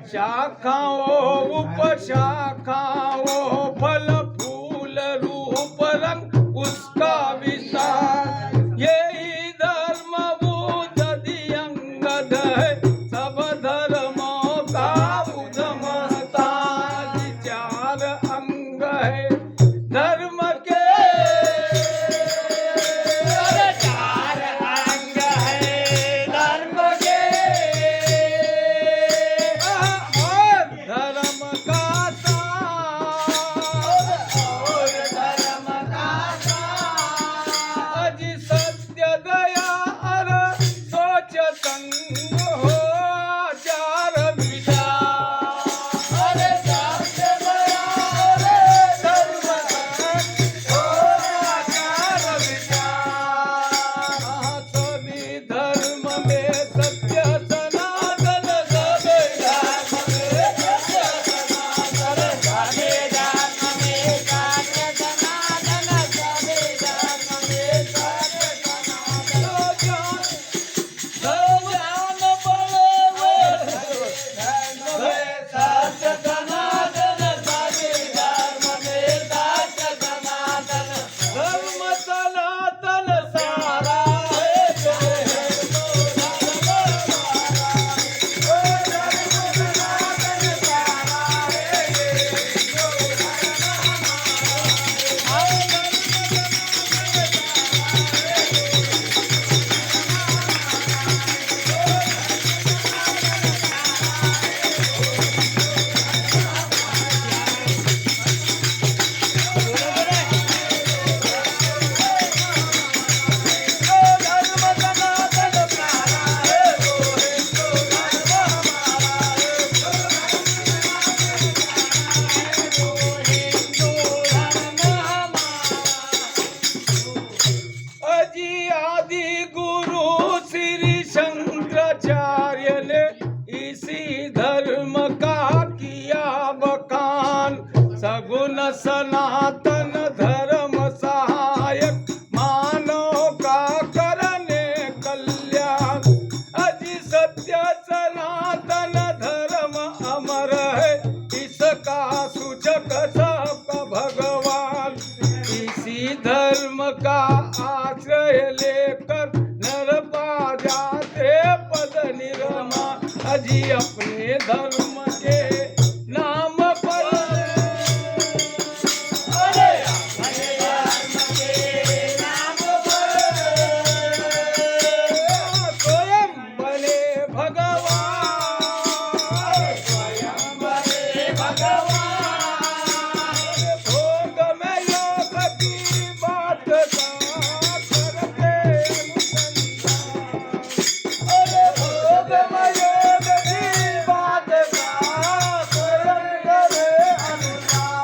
शाखाओं उपशाखाओं फल फूल रूप रंग उसका विस्तार, यही धर्म बुद्धि अंगद है, सब धर्मों का उधमता। चार अंग है धर्म के, चार अंग है धर्म के, और धर्म का और धर्म का अजी सत्य दया और सोच संग हो चार विचार। अरे सत्य दया और धर्म संग हो चार विचार। सभी धर्म में सत्य सनातन, सभी धर्म में सत्य सनातन, सभी धर्म में सत्य सनातन, सभी धर्म में सत्य सनातन। धर्म ज्ञान बड़े धर्म में सत्य सनातन, सभी धर्म में सत्य सनातन, धर्म सनातन सारा है, अजी आदि गुरु श्री शंकराचार्य ने इसी धर्म का किया बखान, सगुण सनातन धर्म सहायक, मानव का करने कल्याण। अजी सत्य सनातन धर्म अमर है, इसका सूचक सबका भगवान। इसी धर्म का आश्रय लेकर नर पा जाते पद निर्मा। अजी अपने धर्म के नाम पर, अरे अपने धर्म के नाम पर स्वयं बने भगवान, स्वयं बने भगवान। भोग में योग की बात का करते अनुसंधान, अरे भोग में योग की बात का स्वयं करे अनुसंधान।